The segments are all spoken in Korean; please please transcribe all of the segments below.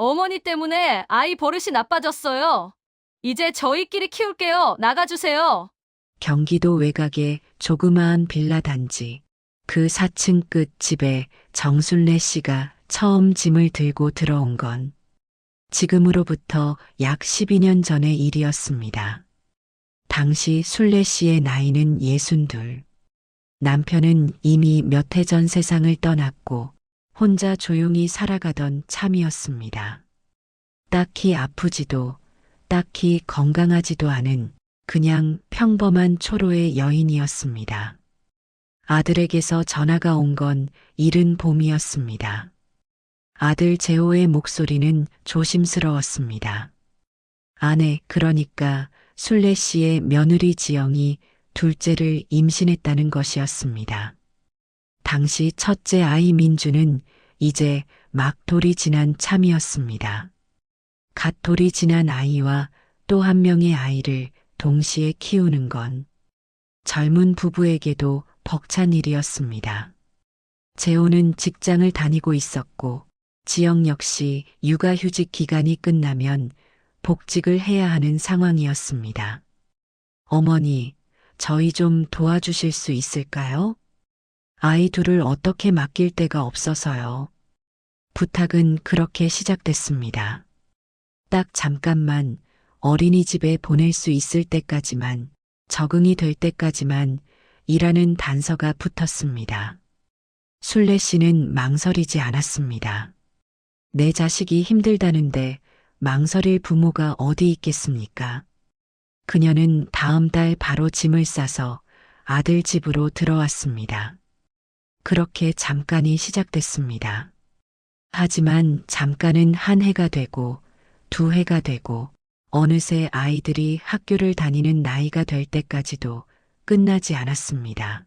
어머니 때문에 아이 버릇이 나빠졌어요. 이제 저희끼리 키울게요. 나가주세요. 경기도 외곽의 조그마한 빌라 단지. 그 4층 끝 집에 정순례 씨가 처음 짐을 들고 들어온 건 지금으로부터 약 12년 전의 일이었습니다. 당시 순례 씨의 나이는 62. 남편은 이미 몇 해 전 세상을 떠났고 혼자 조용히 살아가던 참이었습니다. 딱히 아프지도 딱히 건강하지도 않은 그냥 평범한 초로의 여인이었습니다. 아들에게서 전화가 온 건 이른 봄이었습니다. 아들 재호의 목소리는 조심스러웠습니다. 아내, 그러니까 순례 씨의 며느리 지영이 둘째를 임신했다는 것이었습니다. 당시 첫째 아이 민주는 이제 막 돌이 지난 참이었습니다. 갓 돌이 지난 아이와 또 한 명의 아이를 동시에 키우는 건 젊은 부부에게도 벅찬 일이었습니다. 재호는 직장을 다니고 있었고 지영 역시 육아휴직 기간이 끝나면 복직을 해야 하는 상황이었습니다. 어머니, 저희 좀 도와주실 수 있을까요? 아이 둘을 어떻게 맡길 데가 없어서요. 부탁은 그렇게 시작됐습니다. 딱 잠깐만 어린이집에 보낼 수 있을 때까지만, 적응이 될 때까지만 이라는 단서가 붙었습니다. 순례 씨는 망설이지 않았습니다. 내 자식이 힘들다는데 망설일 부모가 어디 있겠습니까? 그녀는 다음 달 바로 짐을 싸서 아들 집으로 들어왔습니다. 그렇게 잠깐이 시작됐습니다. 하지만 잠깐은 한 해가 되고 두 해가 되고 어느새 아이들이 학교를 다니는 나이가 될 때까지도 끝나지 않았습니다.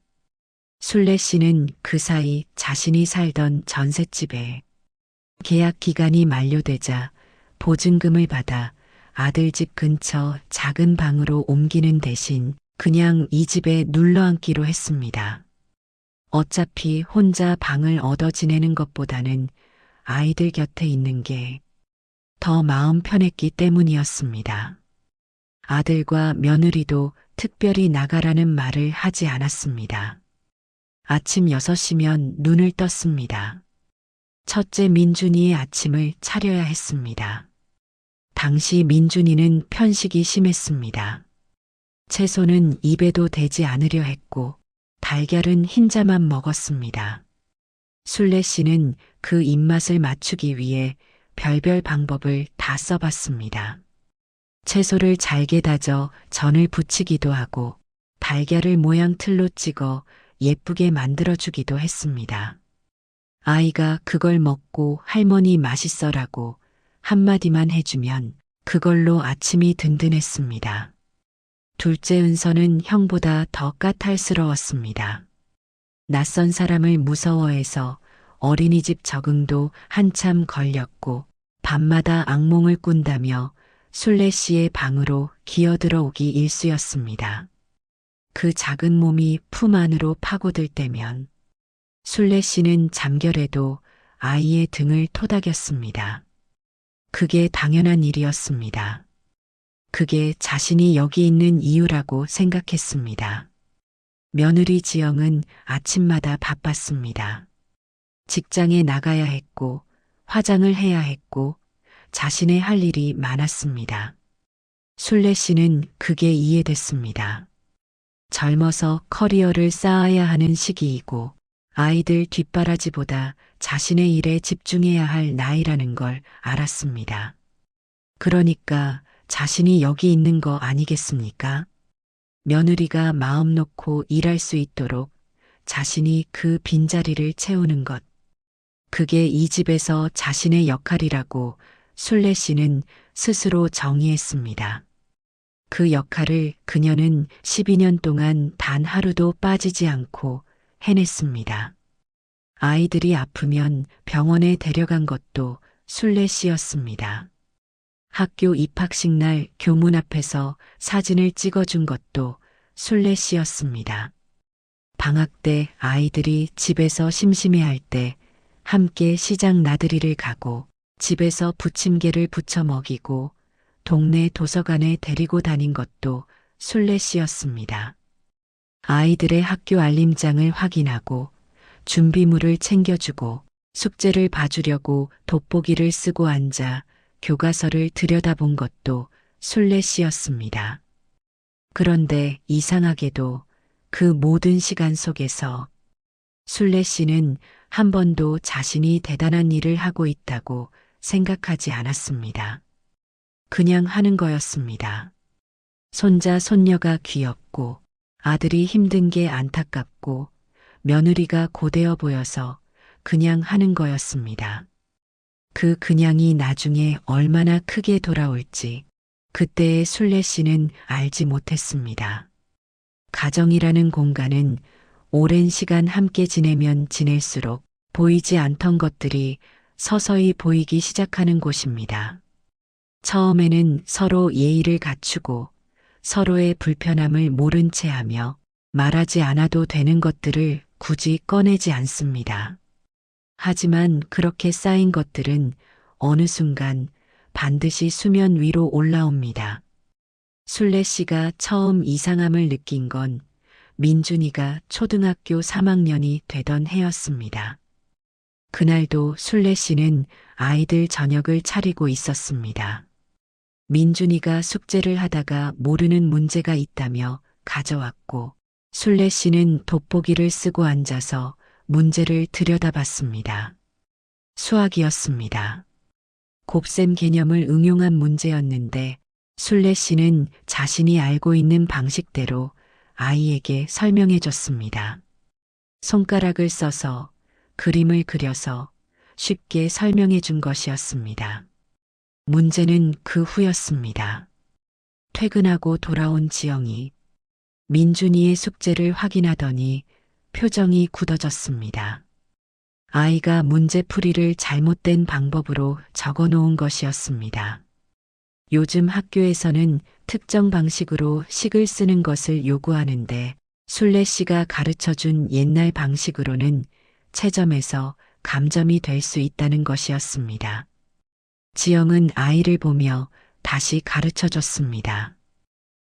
순례 씨는 그 사이 자신이 살던 전셋집에 계약 기간이 만료되자 보증금을 받아 아들 집 근처 작은 방으로 옮기는 대신 그냥 이 집에 눌러앉기로 했습니다. 어차피 혼자 방을 얻어 지내는 것보다는 아이들 곁에 있는 게 더 마음 편했기 때문이었습니다. 아들과 며느리도 특별히 나가라는 말을 하지 않았습니다. 아침 6시면 눈을 떴습니다. 첫째 민준이의 아침을 차려야 했습니다. 당시 민준이는 편식이 심했습니다. 채소는 입에도 대지 않으려 했고 달걀은 흰자만 먹었습니다. 순례 씨는 그 입맛을 맞추기 위해 별별 방법을 다 써봤습니다. 채소를 잘게 다져 전을 부치기도 하고 달걀을 모양 틀로 찍어 예쁘게 만들어주기도 했습니다. 아이가 그걸 먹고 할머니 맛있어라고 한마디만 해주면 그걸로 아침이 든든했습니다. 둘째 은서는 형보다 더 까탈스러웠습니다. 낯선 사람을 무서워해서 어린이집 적응도 한참 걸렸고 밤마다 악몽을 꾼다며 순례 씨의 방으로 기어들어 오기 일쑤였습니다. 그 작은 몸이 품 안으로 파고들 때면 순례 씨는 잠결에도 아이의 등을 토닥였습니다. 그게 당연한 일이었습니다. 그게 자신이 여기 있는 이유라고 생각했습니다. 며느리 지영은 아침마다 바빴습니다. 직장에 나가야 했고 화장을 해야 했고 자신의 할 일이 많았습니다. 순례 씨는 그게 이해됐습니다. 젊어서 커리어를 쌓아야 하는 시기이고 아이들 뒷바라지보다 자신의 일에 집중해야 할 나이라는 걸 알았습니다. 그러니까 자신이 여기 있는 거 아니겠습니까? 며느리가 마음 놓고 일할 수 있도록 자신이 그 빈자리를 채우는 것. 그게 이 집에서 자신의 역할이라고 순례 씨는 스스로 정의했습니다. 그 역할을 그녀는 12년 동안 단 하루도 빠지지 않고 해냈습니다. 아이들이 아프면 병원에 데려간 것도 순례 씨였습니다. 학교 입학식 날 교문 앞에서 사진을 찍어준 것도 순례 씨였습니다. 방학 때 아이들이 집에서 심심해할 때 함께 시장 나들이를 가고 집에서 부침개를 부쳐 먹이고 동네 도서관에 데리고 다닌 것도 순례 씨였습니다. 아이들의 학교 알림장을 확인하고 준비물을 챙겨주고 숙제를 봐주려고 돋보기를 쓰고 앉아 교과서를 들여다본 것도 순례 씨였습니다. 그런데 이상하게도 그 모든 시간 속에서 순례 씨는 한 번도 자신이 대단한 일을 하고 있다고 생각하지 않았습니다. 그냥 하는 거였습니다. 손자, 손녀가 귀엽고 아들이 힘든 게 안타깝고 며느리가 고되어 보여서 그냥 하는 거였습니다. 그 그냥이 나중에 얼마나 크게 돌아올지 그때의 순례 씨는 알지 못했습니다. 가정이라는 공간은 오랜 시간 함께 지내면 지낼수록 보이지 않던 것들이 서서히 보이기 시작하는 곳입니다. 처음에는 서로 예의를 갖추고 서로의 불편함을 모른 채 하며 말하지 않아도 되는 것들을 굳이 꺼내지 않습니다. 하지만 그렇게 쌓인 것들은 어느 순간 반드시 수면 위로 올라옵니다. 순례 씨가 처음 이상함을 느낀 건 민준이가 초등학교 3학년이 되던 해였습니다. 그날도 순례 씨는 아이들 저녁을 차리고 있었습니다. 민준이가 숙제를 하다가 모르는 문제가 있다며 가져왔고 순례 씨는 돋보기를 쓰고 앉아서 문제를 들여다봤습니다. 수학이었습니다. 곱셈 개념을 응용한 문제였는데 순례 씨는 자신이 알고 있는 방식대로 아이에게 설명해 줬습니다. 손가락을 써서 그림을 그려서 쉽게 설명해 준 것이었습니다. 문제는 그 후였습니다. 퇴근하고 돌아온 지영이 민준이의 숙제를 확인하더니 표정이 굳어졌습니다. 아이가 문제풀이를 잘못된 방법으로 적어 놓은 것이었습니다. 요즘 학교에서는 특정 방식으로 식을 쓰는 것을 요구하는데 순례 씨가 가르쳐준 옛날 방식으로는 채점에서 감점이 될 수 있다는 것이었습니다. 지영은 아이를 보며 다시 가르쳐 줬습니다.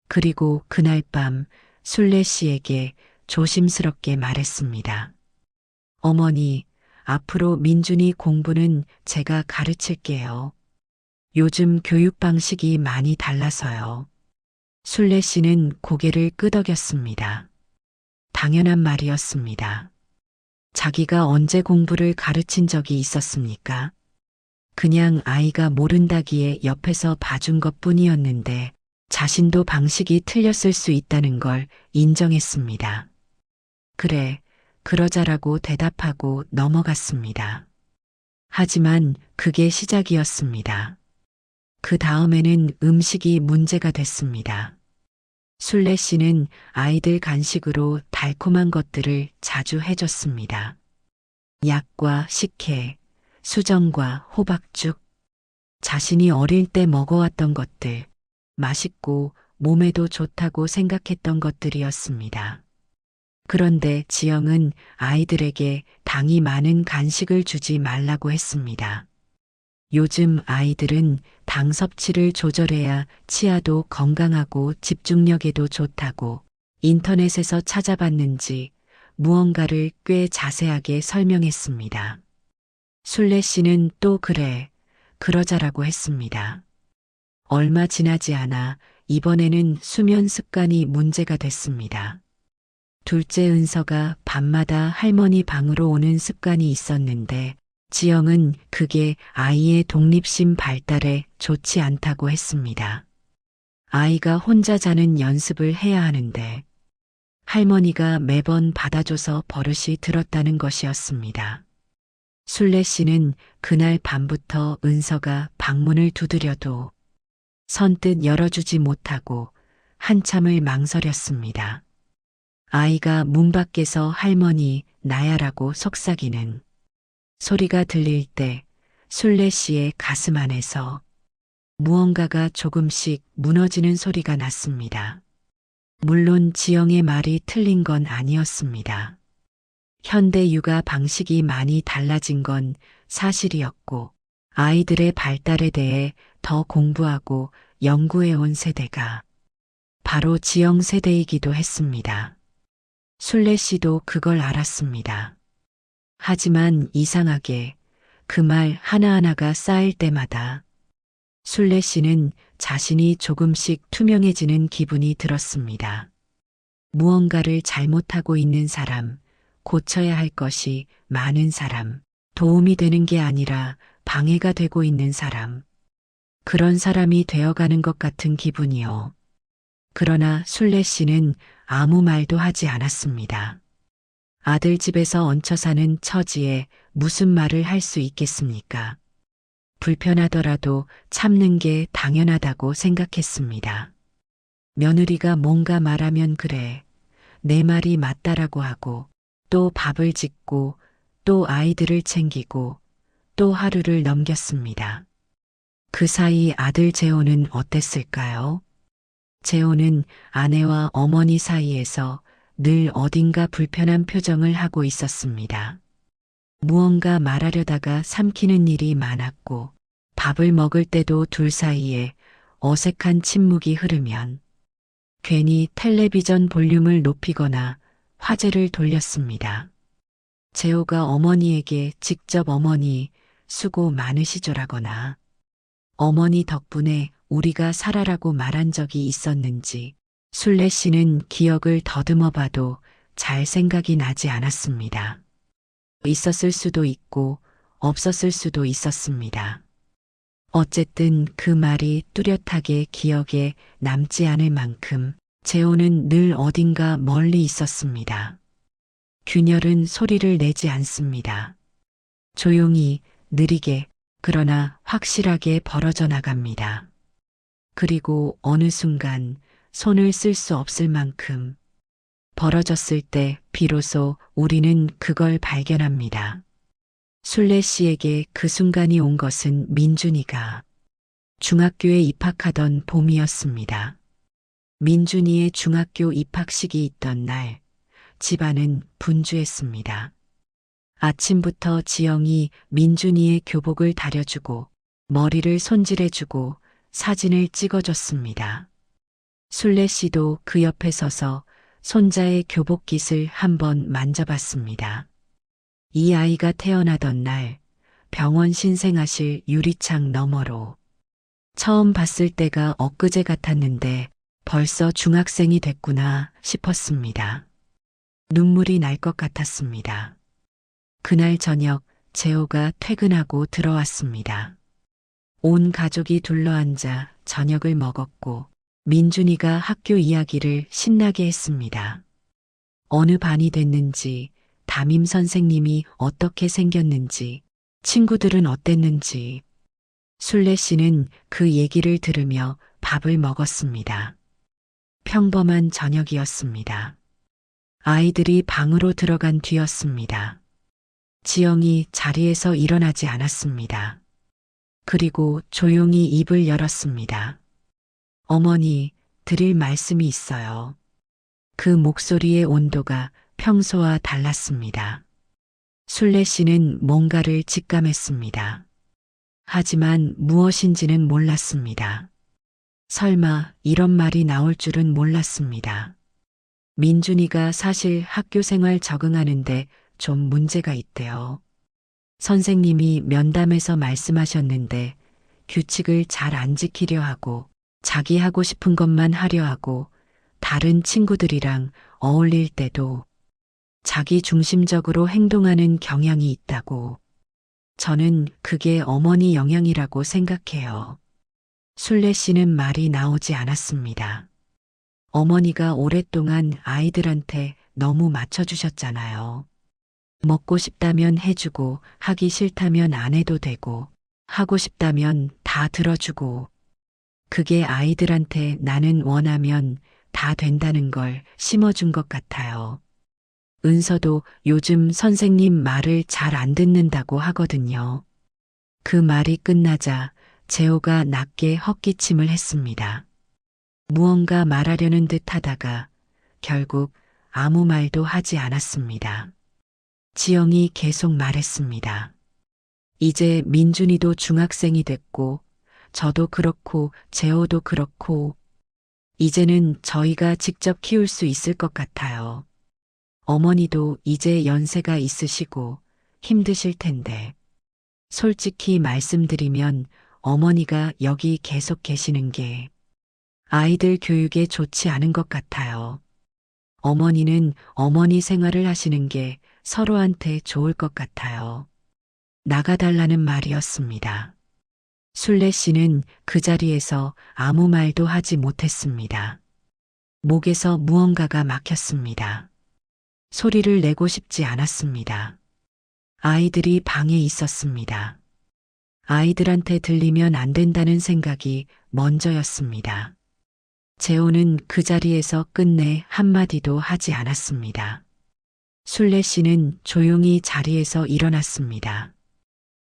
그리고 그날 밤 순례 씨에게 조심스럽게 말했습니다. 어머니, 앞으로 민준이 공부는 제가 가르칠게요. 요즘 교육 방식이 많이 달라서요. 순례 씨는 고개를 끄덕였습니다. 당연한 말이었습니다. 자기가 언제 공부를 가르친 적이 있었습니까? 그냥 아이가 모른다기에 옆에서 봐준 것 뿐이었는데 자신도 방식이 틀렸을 수 있다는 걸 인정했습니다. 그래, 그러자라고 대답하고 넘어갔습니다. 하지만 그게 시작이었습니다. 그 다음에는 음식이 문제가 됐습니다. 순례 씨는 아이들 간식으로 달콤한 것들을 자주 해줬습니다. 약과 식혜, 수정과 호박죽, 자신이 어릴 때 먹어왔던 것들, 맛있고 몸에도 좋다고 생각했던 것들이었습니다. 그런데 지영은 아이들에게 당이 많은 간식을 주지 말라고 했습니다. 요즘 아이들은 당 섭취를 조절해야 치아도 건강하고 집중력에도 좋다고 인터넷에서 찾아봤는지 무언가를 꽤 자세하게 설명했습니다. 순례 씨는 또 그래, 그러자라고 했습니다. 얼마 지나지 않아 이번에는 수면 습관이 문제가 됐습니다. 둘째 은서가 밤마다 할머니 방으로 오는 습관이 있었는데 지영은 그게 아이의 독립심 발달에 좋지 않다고 했습니다. 아이가 혼자 자는 연습을 해야 하는데 할머니가 매번 받아줘서 버릇이 들었다는 것이었습니다. 순례 씨는 그날 밤부터 은서가 방문을 두드려도 선뜻 열어주지 못하고 한참을 망설였습니다. 아이가 문 밖에서 할머니 나야라고 속삭이는 소리가 들릴 때 순례 씨의 가슴 안에서 무언가가 조금씩 무너지는 소리가 났습니다. 물론 지영의 말이 틀린 건 아니었습니다. 현대 육아 방식이 많이 달라진 건 사실이었고 아이들의 발달에 대해 더 공부하고 연구해온 세대가 바로 지영 세대이기도 했습니다. 순례 씨도 그걸 알았습니다. 하지만 이상하게 그 말 하나하나가 쌓일 때마다 순례 씨는 자신이 조금씩 투명해지는 기분이 들었습니다. 무언가를 잘못하고 있는 사람, 고쳐야 할 것이 많은 사람, 도움이 되는 게 아니라 방해가 되고 있는 사람, 그런 사람이 되어가는 것 같은 기분이요. 그러나 순례 씨는 아무 말도 하지 않았습니다. 아들 집에서 얹혀 사는 처지에 무슨 말을 할 수 있겠습니까? 불편하더라도 참는 게 당연하다고 생각했습니다. 며느리가 뭔가 말하면 그래, 내 말이 맞다라고 하고 또 밥을 짓고 또 아이들을 챙기고 또 하루를 넘겼습니다. 그 사이 아들 재호는 어땠을까요? 재호는 아내와 어머니 사이에서 늘 어딘가 불편한 표정을 하고 있었습니다. 무언가 말하려다가 삼키는 일이 많았고 밥을 먹을 때도 둘 사이에 어색한 침묵이 흐르면 괜히 텔레비전 볼륨을 높이거나 화제를 돌렸습니다. 재호가 어머니에게 직접 어머니 수고 많으시죠라거나 어머니 덕분에 우리가 살아라고 말한 적이 있었는지 순례 씨는 기억을 더듬어 봐도 잘 생각이 나지 않았습니다. 있었을 수도 있고 없었을 수도 있었습니다. 어쨌든 그 말이 뚜렷하게 기억에 남지 않을 만큼 재호는 늘 어딘가 멀리 있었습니다. 균열은 소리를 내지 않습니다. 조용히, 느리게, 그러나 확실하게 벌어져 나갑니다. 그리고 어느 순간 손을 쓸 수 없을 만큼 벌어졌을 때 비로소 우리는 그걸 발견합니다. 순례 씨에게 그 순간이 온 것은 민준이가 중학교에 입학하던 봄이었습니다. 민준이의 중학교 입학식이 있던 날, 집안은 분주했습니다. 아침부터 지영이 민준이의 교복을 다려주고 머리를 손질해주고 사진을 찍어줬습니다. 순례 씨도 그 옆에 서서 손자의 교복깃을 한번 만져봤습니다. 이 아이가 태어나던 날 병원 신생아실 유리창 너머로 처음 봤을 때가 엊그제 같았는데 벌써 중학생이 됐구나 싶었습니다. 눈물이 날 것 같았습니다. 그날 저녁 재호가 퇴근하고 들어왔습니다. 온 가족이 둘러앉아 저녁을 먹었고 민준이가 학교 이야기를 신나게 했습니다. 어느 반이 됐는지, 담임 선생님이 어떻게 생겼는지, 친구들은 어땠는지. 순례 씨는 그 얘기를 들으며 밥을 먹었습니다. 평범한 저녁이었습니다. 아이들이 방으로 들어간 뒤였습니다. 지영이 자리에서 일어나지 않았습니다. 그리고 조용히 입을 열었습니다. 어머니, 드릴 말씀이 있어요. 그 목소리의 온도가 평소와 달랐습니다. 순례 씨는 뭔가를 직감했습니다. 하지만 무엇인지는 몰랐습니다. 설마 이런 말이 나올 줄은 몰랐습니다. 민준이가 사실 학교 생활 적응하는데 좀 문제가 있대요. 선생님이 면담에서 말씀하셨는데 규칙을 잘 안 지키려 하고 자기 하고 싶은 것만 하려 하고 다른 친구들이랑 어울릴 때도 자기 중심적으로 행동하는 경향이 있다고. 저는 그게 어머니 영향이라고 생각해요. 순례 씨는 말이 나오지 않았습니다. 어머니가 오랫동안 아이들한테 너무 맞춰주셨잖아요. 먹고 싶다면 해주고 하기 싫다면 안 해도 되고 하고 싶다면 다 들어주고 그게 아이들한테 나는 원하면 다 된다는 걸 심어준 것 같아요. 은서도 요즘 선생님 말을 잘 안 듣는다고 하거든요. 그 말이 끝나자 재호가 낮게 헛기침을 했습니다. 무언가 말하려는 듯 하다가 결국 아무 말도 하지 않았습니다. 지영이 계속 말했습니다. 이제 민준이도 중학생이 됐고, 저도 그렇고, 재호도 그렇고, 이제는 저희가 직접 키울 수 있을 것 같아요. 어머니도 이제 연세가 있으시고 힘드실 텐데. 솔직히 말씀드리면 어머니가 여기 계속 계시는 게 아이들 교육에 좋지 않은 것 같아요. 어머니는 어머니 생활을 하시는 게 서로한테 좋을 것 같아요. 나가달라는 말이었습니다. 순례 씨는 그 자리에서 아무 말도 하지 못했습니다. 목에서 무언가가 막혔습니다. 소리를 내고 싶지 않았습니다. 아이들이 방에 있었습니다. 아이들한테 들리면 안 된다는 생각이 먼저였습니다. 재호는 그 자리에서 끝내 한마디도 하지 않았습니다. 순례 씨는 조용히 자리에서 일어났습니다.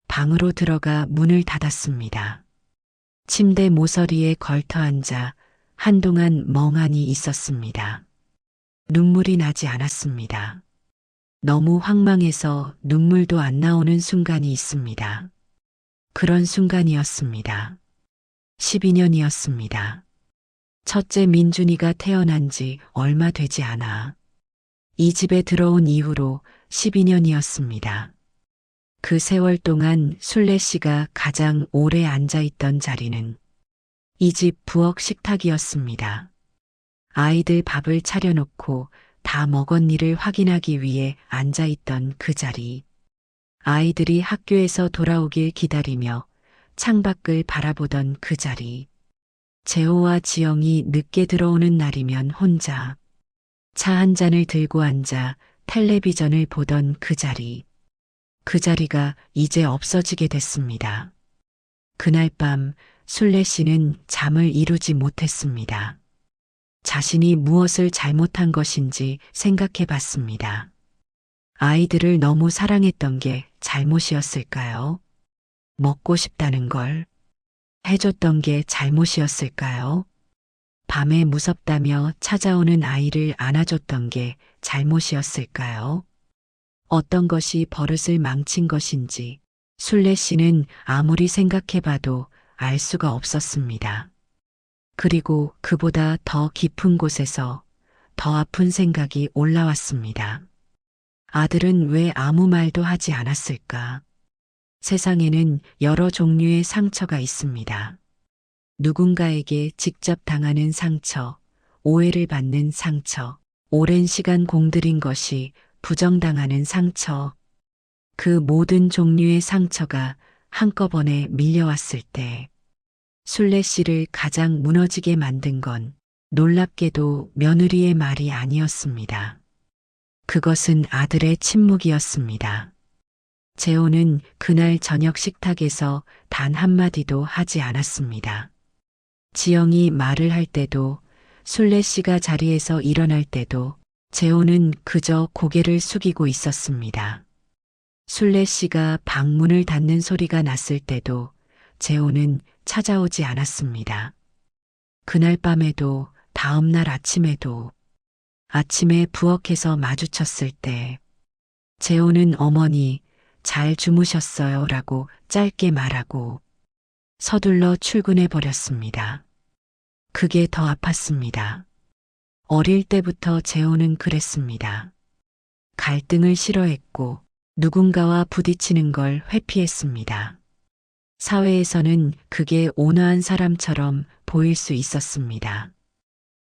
방으로 들어가 문을 닫았습니다. 침대 모서리에 걸터 앉아 한동안 멍하니 있었습니다. 눈물이 나지 않았습니다. 너무 황망해서 눈물도 안 나오는 순간이 있습니다. 그런 순간이었습니다. 12년이었습니다. 첫째 민준이가 태어난 지 얼마 되지 않아 이 집에 들어온 이후로 12년이었습니다. 그 세월 동안 순례 씨가 가장 오래 앉아있던 자리는 이 집 부엌 식탁이었습니다. 아이들 밥을 차려놓고 다 먹었니를 확인하기 위해 앉아있던 그 자리. 아이들이 학교에서 돌아오길 기다리며 창밖을 바라보던 그 자리. 재호와 지영이 늦게 들어오는 날이면 혼자 차 한 잔을 들고 앉아 텔레비전을 보던 그 자리. 그 자리가 이제 없어지게 됐습니다. 그날 밤 순례 씨는 잠을 이루지 못했습니다. 자신이 무엇을 잘못한 것인지 생각해 봤습니다. 아이들을 너무 사랑했던 게 잘못이었을까요? 먹고 싶다는 걸 해줬던 게 잘못이었을까요? 밤에 무섭다며 찾아오는 아이를 안아줬던 게 잘못이었을까요? 어떤 것이 버릇을 망친 것인지 순례 씨는 아무리 생각해봐도 알 수가 없었습니다. 그리고 그보다 더 깊은 곳에서 더 아픈 생각이 올라왔습니다. 아들은 왜 아무 말도 하지 않았을까? 세상에는 여러 종류의 상처가 있습니다. 누군가에게 직접 당하는 상처, 오해를 받는 상처, 오랜 시간 공들인 것이 부정당하는 상처, 그 모든 종류의 상처가 한꺼번에 밀려왔을 때 순례 씨를 가장 무너지게 만든 건 놀랍게도 며느리의 말이 아니었습니다. 그것은 아들의 침묵이었습니다. 재호는 그날 저녁 식탁에서 단 한마디도 하지 않았습니다. 지영이 말을 할 때도 순례 씨가 자리에서 일어날 때도 재호는 그저 고개를 숙이고 있었습니다. 순례 씨가 방문을 닫는 소리가 났을 때도 재호는 찾아오지 않았습니다. 그날 밤에도 다음 날 아침에도 아침에 부엌에서 마주쳤을 때 재호는 어머니 잘 주무셨어요 라고 짧게 말하고 서둘러 출근해 버렸습니다. 그게 더 아팠습니다. 어릴 때부터 재호는 그랬습니다. 갈등을 싫어했고 누군가와 부딪히는 걸 회피했습니다. 사회에서는 그게 온화한 사람처럼 보일 수 있었습니다.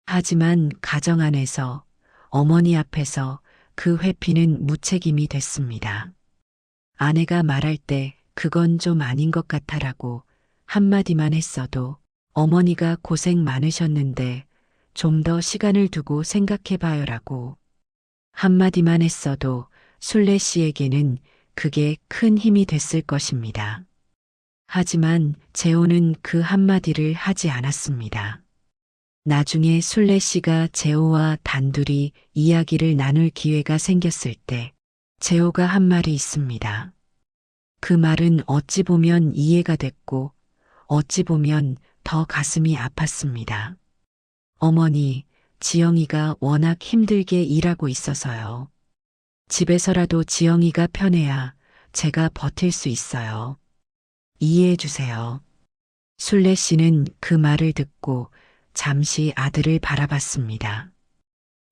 하지만 가정 안에서 어머니 앞에서 그 회피는 무책임이 됐습니다. 아내가 말할 때 그건 좀 아닌 것 같아라고 한마디만 했어도 어머니가 고생 많으셨는데 좀 더 시간을 두고 생각해봐요라고 한마디만 했어도 순례 씨에게는 그게 큰 힘이 됐을 것입니다. 하지만 재호는 그 한마디를 하지 않았습니다. 나중에 순례 씨가 재호와 단둘이 이야기를 나눌 기회가 생겼을 때 재호가 한 말이 있습니다. 그 말은 어찌 보면 이해가 됐고 어찌 보면 더 가슴이 아팠습니다. 어머니, 지영이가 워낙 힘들게 일하고 있어서요. 집에서라도 지영이가 편해야 제가 버틸 수 있어요. 이해해 주세요. 순례 씨는 그 말을 듣고 잠시 아들을 바라봤습니다.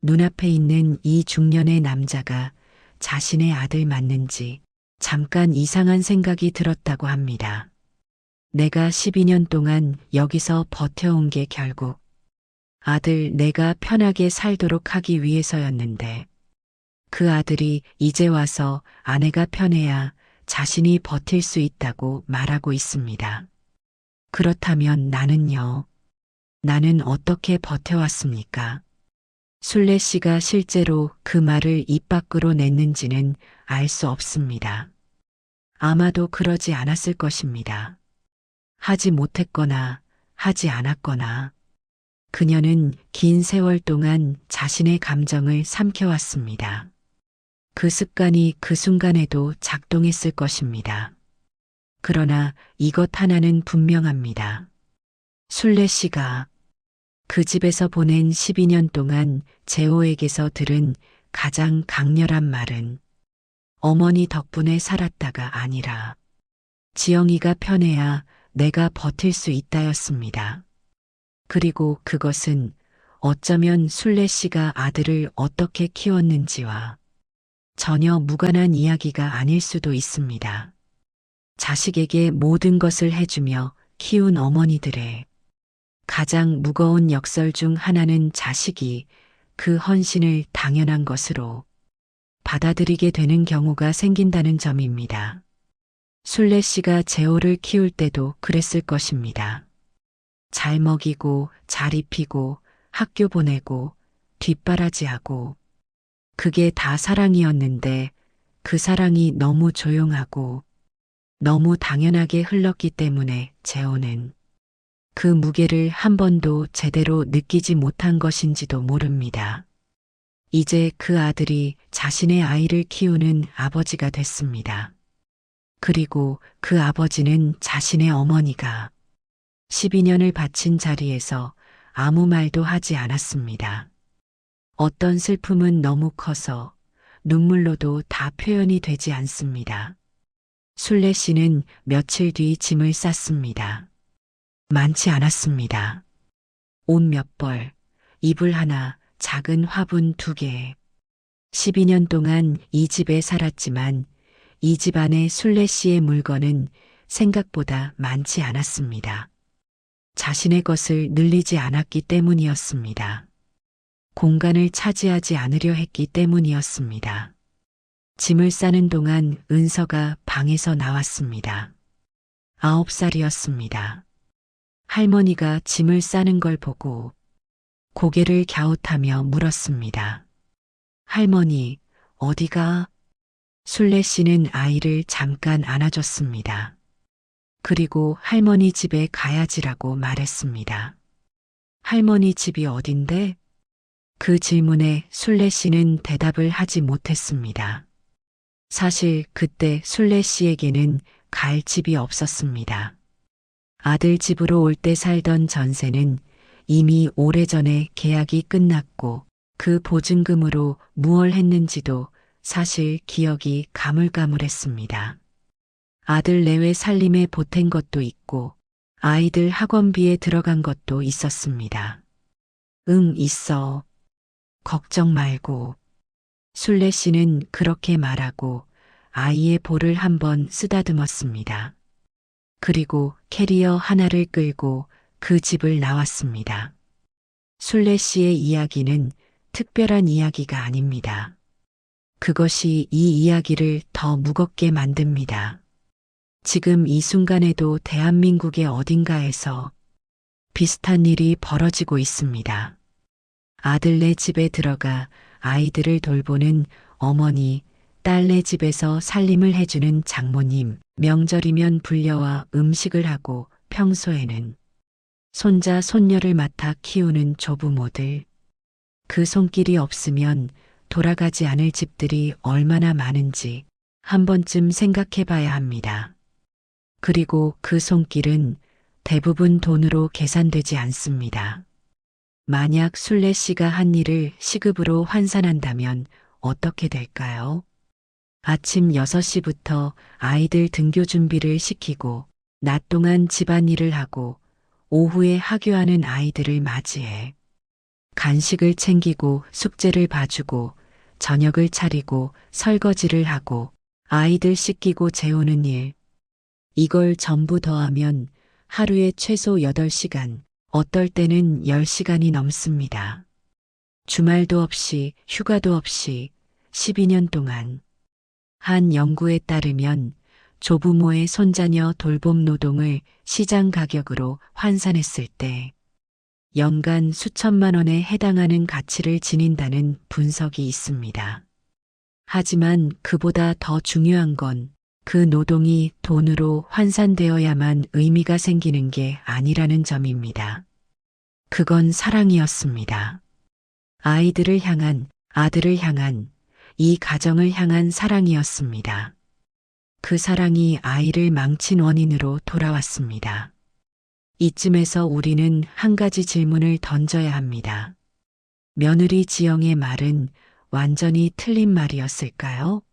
눈앞에 있는 이 중년의 남자가 자신의 아들 맞는지 잠깐 이상한 생각이 들었다고 합니다. 내가 12년 동안 여기서 버텨온 게 결국 아들 내가 편하게 살도록 하기 위해서였는데 그 아들이 이제 와서 아내가 편해야 자신이 버틸 수 있다고 말하고 있습니다. 그렇다면 나는요? 나는 어떻게 버텨왔습니까? 순례 씨가 실제로 그 말을 입 밖으로 냈는지는 알 수 없습니다. 아마도 그러지 않았을 것입니다. 하지 못했거나 하지 않았거나 그녀는 긴 세월 동안 자신의 감정을 삼켜왔습니다. 그 습관이 그 순간에도 작동했을 것입니다. 그러나 이것 하나는 분명합니다. 순례 씨가 그 집에서 보낸 12년 동안 재호에게서 들은 가장 강렬한 말은 어머니 덕분에 살았다가 아니라 지영이가 편해야 내가 버틸 수 있다였습니다. 그리고 그것은 어쩌면 순례 씨가 아들을 어떻게 키웠는지와 전혀 무관한 이야기가 아닐 수도 있습니다. 자식에게 모든 것을 해주며 키운 어머니들의 가장 무거운 역설 중 하나는 자식이 그 헌신을 당연한 것으로 받아들이게 되는 경우가 생긴다는 점입니다. 순례 씨가 재호를 키울 때도 그랬을 것입니다. 잘 먹이고 잘 입히고 학교 보내고 뒷바라지하고 그게 다 사랑이었는데 그 사랑이 너무 조용하고 너무 당연하게 흘렀기 때문에 재호는 그 무게를 한 번도 제대로 느끼지 못한 것인지도 모릅니다. 이제 그 아들이 자신의 아이를 키우는 아버지가 됐습니다. 그리고 그 아버지는 자신의 어머니가 12년을 바친 자리에서 아무 말도 하지 않았습니다. 어떤 슬픔은 너무 커서 눈물로도 다 표현이 되지 않습니다. 순례 씨는 며칠 뒤 짐을 쌌습니다. 많지 않았습니다. 옷 몇 벌, 이불 하나, 작은 화분 2개. 12년 동안 이 집에 살았지만 이 집 안에 순례 씨의 물건은 생각보다 많지 않았습니다. 자신의 것을 늘리지 않았기 때문이었습니다. 공간을 차지하지 않으려 했기 때문이었습니다. 짐을 싸는 동안 은서가 방에서 나왔습니다. 9살이었습니다. 할머니가 짐을 싸는 걸 보고 고개를 갸웃하며 물었습니다. 할머니, 어디가? 순례 씨는 아이를 잠깐 안아줬습니다. 그리고 할머니 집에 가야지라고 말했습니다. 할머니 집이 어딘데? 그 질문에 순례 씨는 대답을 하지 못했습니다. 사실 그때 순례 씨에게는 갈 집이 없었습니다. 아들 집으로 올 때 살던 전세는 이미 오래전에 계약이 끝났고 그 보증금으로 무얼 했는지도 사실 기억이 가물가물했습니다. 아들 내외 살림에 보탠 것도 있고 아이들 학원비에 들어간 것도 있었습니다. 응, 있어. 걱정 말고. 순례 씨는 그렇게 말하고 아이의 볼을 한번 쓰다듬었습니다. 그리고 캐리어 하나를 끌고 그 집을 나왔습니다. 순례 씨의 이야기는 특별한 이야기가 아닙니다. 그것이 이 이야기를 더 무겁게 만듭니다. 지금 이 순간에도 대한민국의 어딘가에서 비슷한 일이 벌어지고 있습니다. 아들네 집에 들어가 아이들을 돌보는 어머니, 딸네 집에서 살림을 해주는 장모님, 명절이면 불려와 음식을 하고 평소에는 손자, 손녀를 맡아 키우는 조부모들. 그 손길이 없으면 돌아가지 않을 집들이 얼마나 많은지 한 번쯤 생각해 봐야 합니다. 그리고 그 손길은 대부분 돈으로 계산되지 않습니다. 만약 순례 씨가 한 일을 시급으로 환산한다면 어떻게 될까요? 아침 6시부터 아이들 등교 준비를 시키고 낮 동안 집안일을 하고 오후에 하교하는 아이들을 맞이해 간식을 챙기고 숙제를 봐주고 저녁을 차리고 설거지를 하고 아이들 씻기고 재우는 일. 이걸 전부 더하면 하루에 최소 8시간, 어떨 때는 10시간이 넘습니다. 주말도 없이 휴가도 없이 12년 동안. 한 연구에 따르면 조부모의 손자녀 돌봄 노동을 시장 가격으로 환산했을 때 연간 수천만 원에 해당하는 가치를 지닌다는 분석이 있습니다. 하지만 그보다 더 중요한 건 그 노동이 돈으로 환산되어야만 의미가 생기는 게 아니라는 점입니다. 그건 사랑이었습니다. 아이들을 향한, 아들을 향한, 이 가정을 향한 사랑이었습니다. 그 사랑이 아이를 망친 원인으로 돌아왔습니다. 이쯤에서 우리는 한 가지 질문을 던져야 합니다. 며느리 지영의 말은 완전히 틀린 말이었을까요?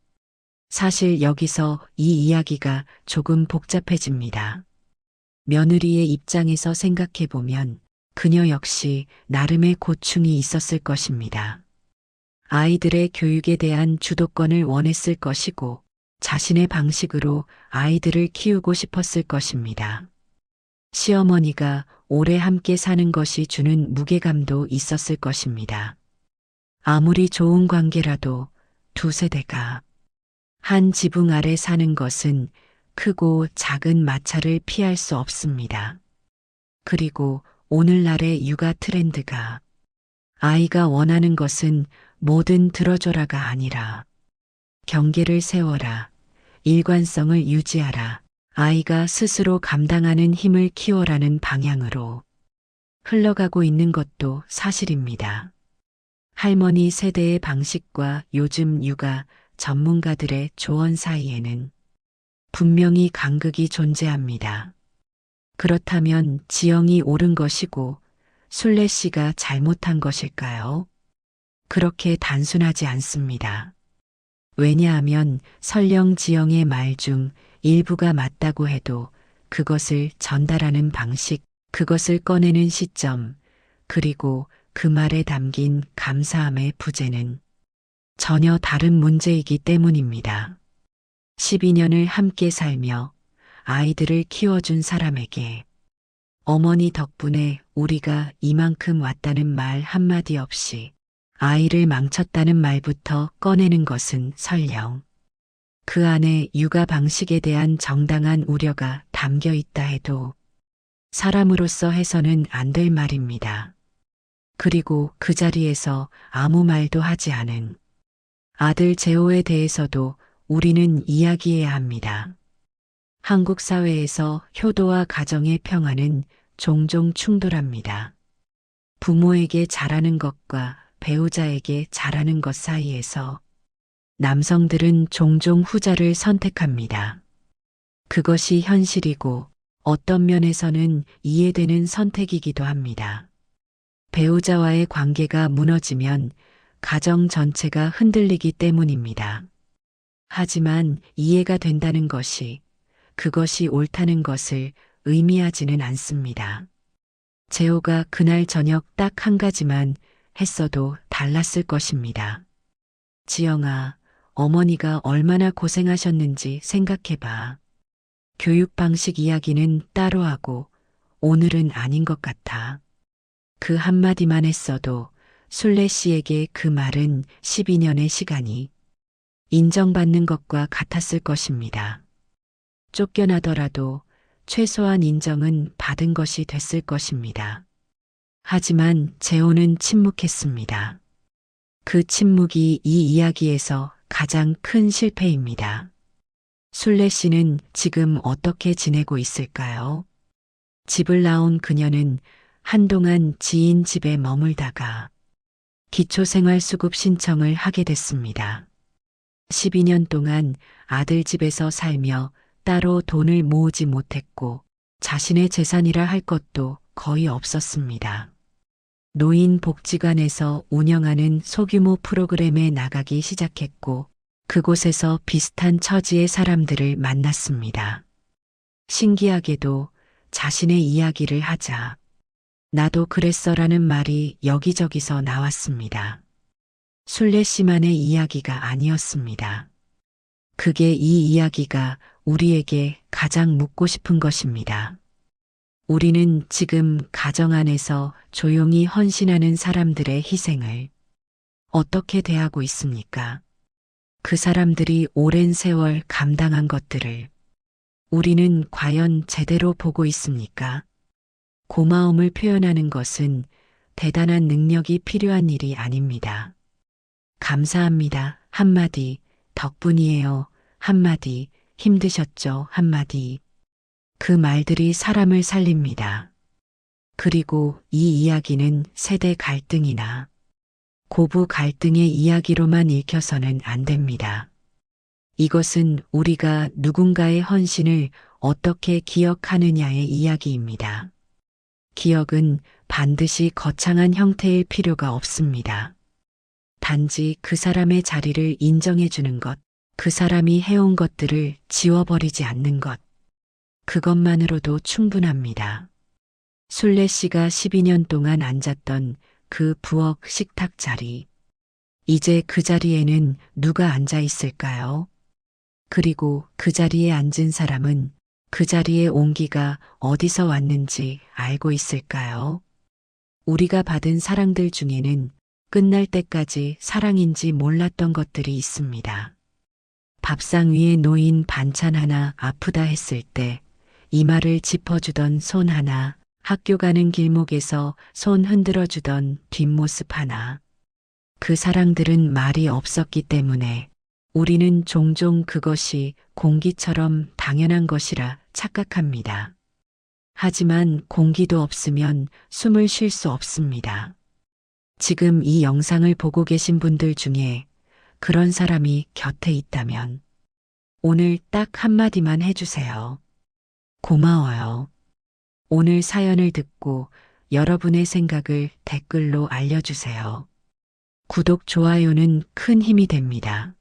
사실 여기서 이 이야기가 조금 복잡해집니다. 며느리의 입장에서 생각해보면 그녀 역시 나름의 고충이 있었을 것입니다. 아이들의 교육에 대한 주도권을 원했을 것이고 자신의 방식으로 아이들을 키우고 싶었을 것입니다. 시어머니가 오래 함께 사는 것이 주는 무게감도 있었을 것입니다. 아무리 좋은 관계라도 두 세대가 한 지붕 아래 사는 것은 크고 작은 마찰을 피할 수 없습니다. 그리고 오늘날의 육아 트렌드가 아이가 원하는 것은 뭐든 들어줘라가 아니라 경계를 세워라, 일관성을 유지하라, 아이가 스스로 감당하는 힘을 키워라는 방향으로 흘러가고 있는 것도 사실입니다. 할머니 세대의 방식과 요즘 육아 전문가들의 조언 사이에는 분명히 간극이 존재합니다. 그렇다면 지영이 옳은 것이고 순례 씨가 잘못한 것일까요? 그렇게 단순하지 않습니다. 왜냐하면 설령 지영의 말 중 일부가 맞다고 해도 그것을 전달하는 방식, 그것을 꺼내는 시점, 그리고 그 말에 담긴 감사함의 부재는 전혀 다른 문제이기 때문입니다. 12년을 함께 살며 아이들을 키워준 사람에게 어머니 덕분에 우리가 이만큼 왔다는 말 한마디 없이 아이를 망쳤다는 말부터 꺼내는 것은 설령 그 안에 육아 방식에 대한 정당한 우려가 담겨 있다 해도 사람으로서 해서는 안 될 말입니다. 그리고 그 자리에서 아무 말도 하지 않은 아들 재호에 대해서도 우리는 이야기해야 합니다. 한국 사회에서 효도와 가정의 평화는 종종 충돌합니다. 부모에게 잘하는 것과 배우자에게 잘하는 것 사이에서 남성들은 종종 후자를 선택합니다. 그것이 현실이고 어떤 면에서는 이해되는 선택이기도 합니다. 배우자와의 관계가 무너지면 가정 전체가 흔들리기 때문입니다. 하지만 이해가 된다는 것이 그것이 옳다는 것을 의미하지는 않습니다. 재호가 그날 저녁 딱 한 가지만 했어도 달랐을 것입니다. 지영아, 어머니가 얼마나 고생하셨는지 생각해봐. 교육 방식 이야기는 따로 하고 오늘은 아닌 것 같아. 그 한마디만 했어도 순례 씨에게 그 말은 12년의 시간이 인정받는 것과 같았을 것입니다. 쫓겨나더라도 최소한 인정은 받은 것이 됐을 것입니다. 하지만 재호는 침묵했습니다. 그 침묵이 이 이야기에서 가장 큰 실패입니다. 순례 씨는 지금 어떻게 지내고 있을까요? 집을 나온 그녀는 한동안 지인 집에 머물다가 기초생활수급 신청을 하게 됐습니다. 12년 동안 아들 집에서 살며 따로 돈을 모으지 못했고 자신의 재산이라 할 것도 거의 없었습니다. 노인복지관에서 운영하는 소규모 프로그램에 나가기 시작했고 그곳에서 비슷한 처지의 사람들을 만났습니다. 신기하게도 자신의 이야기를 하자 나도 그랬어라는 말이 여기저기서 나왔습니다. 순례 씨만의 이야기가 아니었습니다. 그게 이 이야기가 우리에게 가장 묻고 싶은 것입니다. 우리는 지금 가정 안에서 조용히 헌신하는 사람들의 희생을 어떻게 대하고 있습니까? 그 사람들이 오랜 세월 감당한 것들을 우리는 과연 제대로 보고 있습니까? 고마움을 표현하는 것은 대단한 능력이 필요한 일이 아닙니다. 감사합니다. 한마디, 덕분이에요. 한마디, 힘드셨죠. 한마디. 그 말들이 사람을 살립니다. 그리고 이 이야기는 세대 갈등이나 고부 갈등의 이야기로만 읽혀서는 안 됩니다. 이것은 우리가 누군가의 헌신을 어떻게 기억하느냐의 이야기입니다. 기억은 반드시 거창한 형태일 필요가 없습니다. 단지 그 사람의 자리를 인정해 주는 것, 그 사람이 해온 것들을 지워버리지 않는 것, 그것만으로도 충분합니다. 순례 씨가 12년 동안 앉았던 그 부엌 식탁 자리, 이제 그 자리에는 누가 앉아 있을까요? 그리고 그 자리에 앉은 사람은 그 자리의 온기가 어디서 왔는지 알고 있을까요? 우리가 받은 사랑들 중에는 끝날 때까지 사랑인지 몰랐던 것들이 있습니다. 밥상 위에 놓인 반찬 하나 아프다 했을 때 이마를 짚어주던 손 하나, 학교 가는 길목에서 손 흔들어주던 뒷모습 하나. 그 사랑들은 말이 없었기 때문에 우리는 종종 그것이 공기처럼 당연한 것이라 착각합니다. 하지만 공기도 없으면 숨을 쉴 수 없습니다. 지금 이 영상을 보고 계신 분들 중에 그런 사람이 곁에 있다면 오늘 딱 한마디만 해주세요. 고마워요. 오늘 사연을 듣고 여러분의 생각을 댓글로 알려주세요. 구독, 좋아요는 큰 힘이 됩니다.